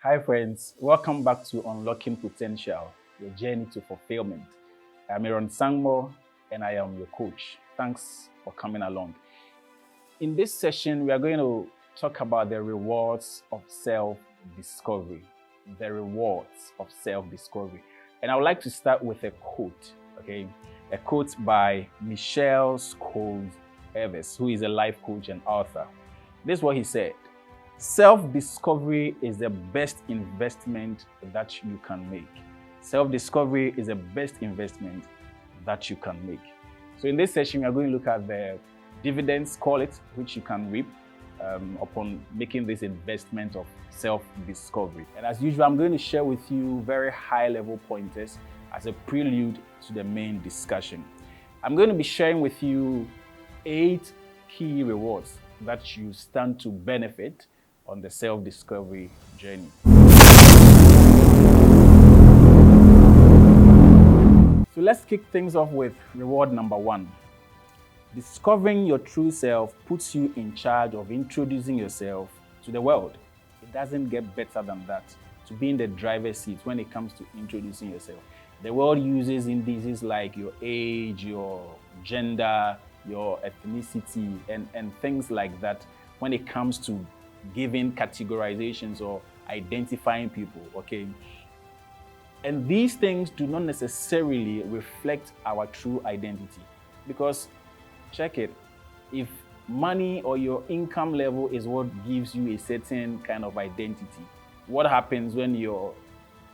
Hi, friends. Welcome back to Unlocking Potential, your journey to fulfillment. I'm Aaron Sangmo, and I am your coach. Thanks for coming along. In this session, we are going to talk about the rewards of self discovery. The rewards of self discovery. And I would like to start with a quote, okay? A quote by Michelle Scholes Evers, who is a life coach and author. This is what he said. Self-discovery is the best investment that you can make. Self-discovery is the best investment that you can make. So in this session, we are going to look at the dividends, call it, which you can reap upon making this investment of self-discovery. And as usual, I'm going to share with you very high-level pointers as a prelude to the main discussion. I'm going to be sharing with you 8 key rewards that you stand to benefit on the self-discovery journey. So let's kick things off with reward number 1. Discovering your true self puts you in charge of introducing yourself to the world. It doesn't get better than that, to be in the driver's seat when it comes to introducing yourself. The world uses indices like your age, your gender, your ethnicity, and things like that when it comes to giving categorizations or identifying people, okay? And these things do not necessarily reflect our true identity, because check it, if money or your income level is what gives you a certain kind of identity, what happens when your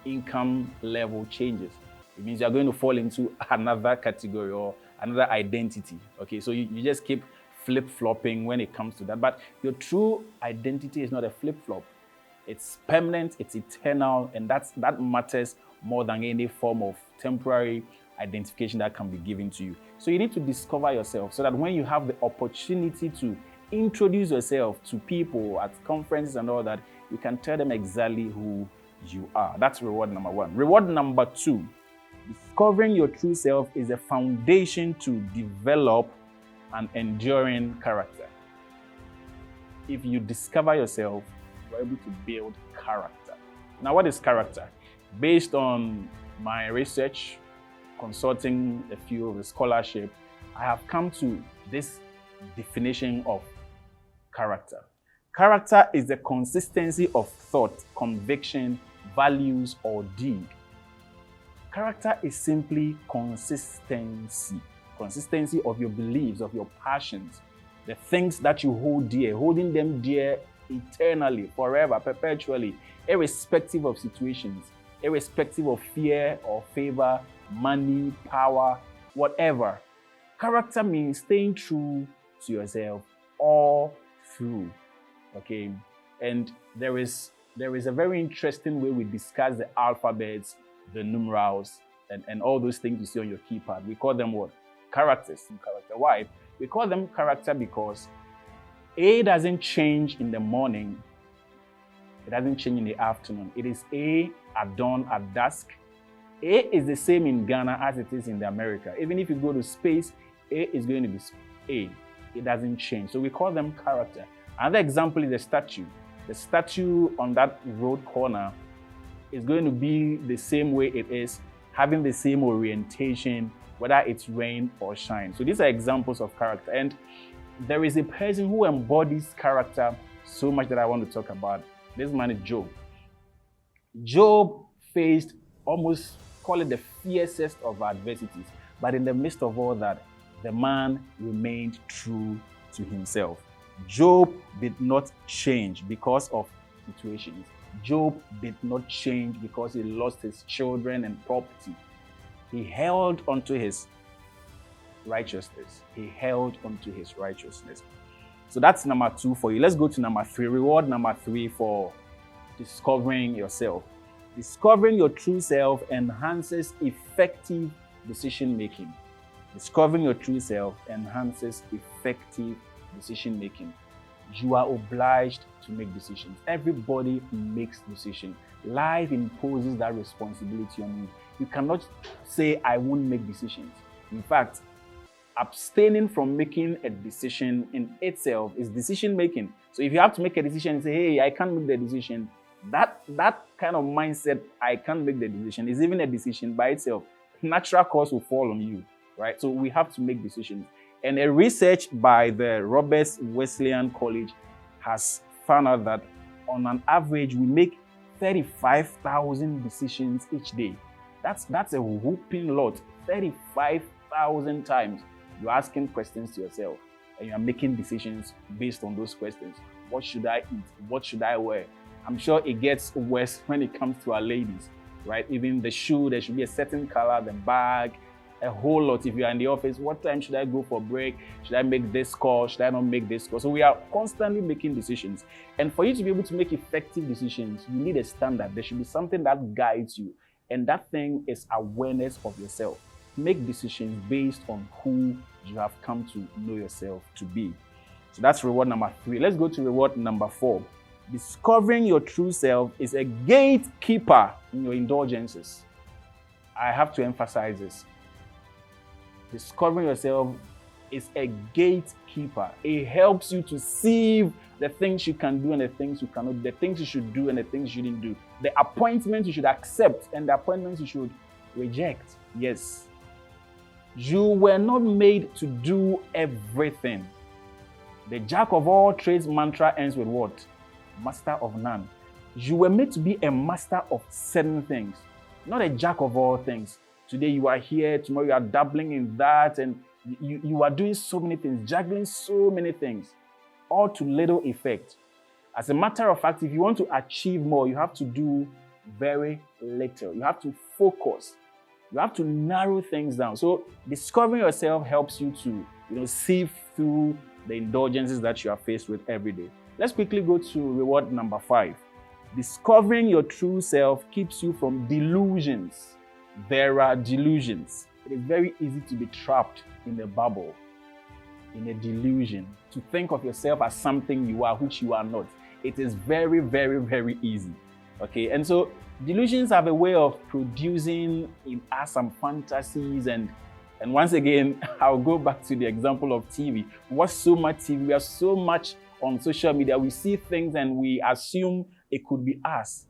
income level changes? It means you're going to fall into another category or another identity, okay? So you just keep flip-flopping when it comes to that. But your true identity is not a flip-flop. It's permanent, it's eternal, and that matters more than any form of temporary identification that can be given to you. So you need to discover yourself so that when you have the opportunity to introduce yourself to people at conferences and all that, you can tell them exactly who you are. That's reward number 1. Reward number 2, discovering your true self is a foundation to develop an enduring character. If you discover yourself, you're able to build character. Now, what is character? Based on my research, consulting a few of the scholarship, I have come to this definition of character. Character is the consistency of thought, conviction, values, or deed. Character is simply consistency of your beliefs, of your passions, the things that you hold dear, holding them dear eternally, forever, perpetually, irrespective of situations, irrespective of fear or favor, money, power, whatever. Character means staying true to yourself all through, okay? And there is a very interesting way we discuss the alphabets, the numerals, and all those things you see on your keypad. We call them what? Characters. Character. Why? We call them character because A doesn't change in the morning. It doesn't change in the afternoon. It is A at dawn, at dusk. A is the same in Ghana as it is in the America. Even if you go to space, A is going to be A. It doesn't change. So we call them character. Another example is the statue. The statue on that road corner is going to be the same way it is, having the same orientation, whether it's rain or shine. So these are examples of character. And there is a person who embodies character so much that I want to talk about. This man is Job. Job faced almost, call it the fiercest of adversities. But in the midst of all that, the man remained true to himself. Job did not change because of situations. Job did not change because he lost his children and property. He held onto his righteousness. He held onto his righteousness. So that's number 2 for you. Let's go to number 3. Reward number 3 for discovering yourself. Discovering your true self enhances effective decision making. Discovering your true self enhances effective decision making. You are obliged to make decisions. Everybody makes decisions. Life imposes that responsibility on you. You cannot say, I won't make decisions. In fact, abstaining from making a decision in itself is decision making. So if you have to make a decision and say, hey, I can't make the decision, That kind of mindset, I can't make the decision, is even a decision by itself. Natural course will fall on you, right? So we have to make decisions. And a research by the Roberts Wesleyan College has found out that on an average, we make 35,000 decisions each day. That's a whooping lot. 35,000 times you're asking questions to yourself and you're making decisions based on those questions. What should I eat? What should I wear? I'm sure it gets worse when it comes to our ladies, right? Even the shoe, there should be a certain color, the bag, a whole lot. If you're in the office, what time should I go for break? Should I make this call? Should I not make this call? So we are constantly making decisions. And for you to be able to make effective decisions, you need a standard. There should be something that guides you. And that thing is awareness of yourself. Make decisions based on who you have come to know yourself to be. So that's reward number 3. Let's go to reward number 4. Discovering your true self is a gatekeeper in your indulgences. I have to emphasize this. Discovering yourself is a gatekeeper. It helps you to sieve the things you can do and the things you cannot do, the things you should do and the things you shouldn't do, the appointments you should accept and the appointments you should reject. Yes. You were not made to do everything. The jack of all trades mantra ends with what? Master of none. You were made to be a master of certain things, not a jack of all things. Today you are here, tomorrow you are dabbling in that, and you are doing so many things, juggling so many things, all to little effect. As a matter of fact, if you want to achieve more, you have to do very little. You have to focus. You have to narrow things down. So discovering yourself helps you to, sieve through the indulgences that you are faced with every day. Let's quickly go to reward number 5. Discovering your true self keeps you from delusions. There are delusions. It is very easy to be trapped in a bubble, in a delusion, to think of yourself as something you are, which you are not. It is very, very, very easy. Okay, and so delusions have a way of producing in us some fantasies, and once again, I'll go back to the example of TV. We watch so much TV, we are so much on social media, we see things and we assume it could be us.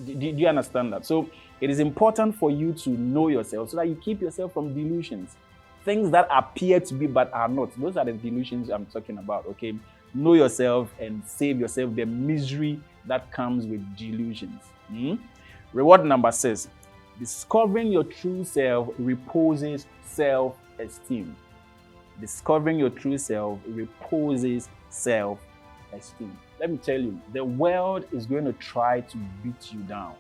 Do you understand that? So it is important for you to know yourself so that you keep yourself from delusions. Things that appear to be but are not. Those are the delusions I'm talking about, okay? Know yourself and save yourself the misery that comes with delusions. Reward number 6. Discovering your true self reposes self-esteem. Discovering your true self reposes self-esteem. Let me tell you, the world is going to try to beat you down.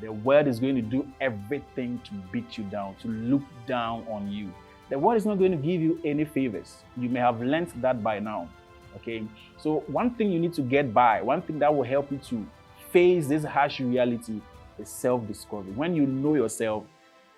The world is going to do everything to beat you down, to look down on you. The world is not going to give you any favors. You may have learned that by now. Okay? So one thing you need to get by, one thing that will help you to face this harsh reality is self-discovery. When you know yourself,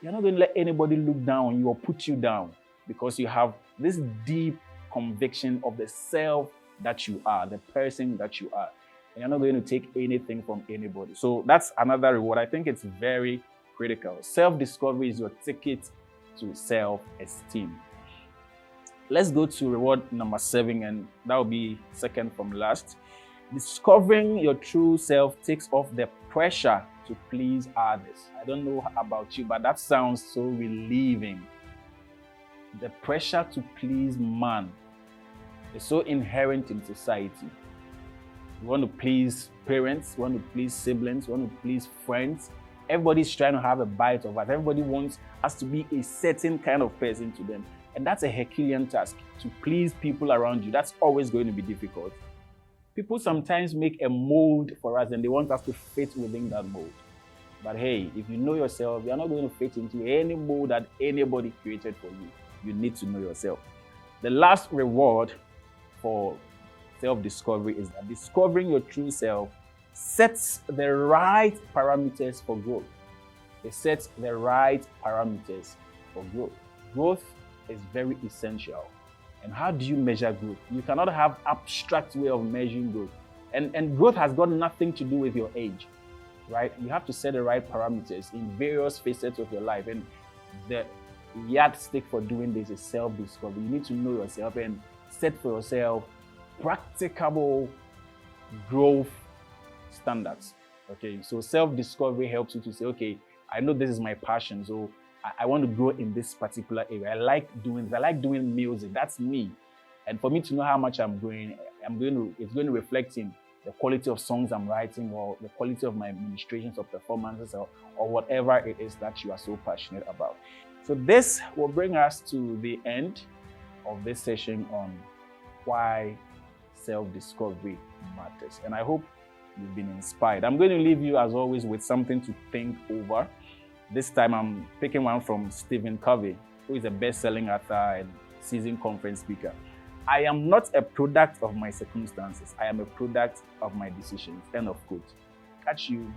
you're not going to let anybody look down on you or put you down, because you have this deep conviction of the self that you are, the person that you are. And you're not going to take anything from anybody. So that's another reward. I think it's very critical. Self-discovery is your ticket to self-esteem. Let's go to reward number 7, and that will be second from last. Discovering your true self takes off the pressure to please others. I don't know about you, but that sounds so relieving. The pressure to please man is so inherent in society. You want to please parents, you want to please siblings, you want to please friends. Everybody's trying to have a bite of us. Everybody wants us to be a certain kind of person to them. And that's a Herculean task, to please people around you. That's always going to be difficult. People sometimes make a mold for us and they want us to fit within that mold. But hey, if you know yourself, you're not going to fit into any mold that anybody created for you. You need to know yourself. The last reward for self-discovery is that discovering your true self sets the right parameters for growth. It sets the right parameters for growth. Growth is very essential. And how do you measure growth? You cannot have abstract way of measuring growth. And growth has got nothing to do with your age, right? You have to set the right parameters in various facets of your life. And the yardstick for doing this is self-discovery. You need to know yourself and set for yourself practicable growth standards. Okay, so self-discovery helps you to say, okay, I know this is my passion, so I want to grow in this particular area. I like doing music. That's me. And for me to know how much it's going to reflect in the quality of songs I'm writing, or the quality of my administrations or performances, or whatever it is that you are so passionate about. So this will bring us to the end of this session on why self-discovery matters. And I hope you've been inspired. I'm going to leave you, as always, with something to think over. This time I'm picking one from Stephen Covey, who is a best-selling author and seasoned conference speaker. I am not a product of my circumstances. I am a product of my decisions. End of quote. Catch you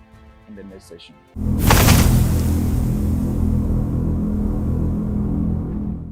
in the next session.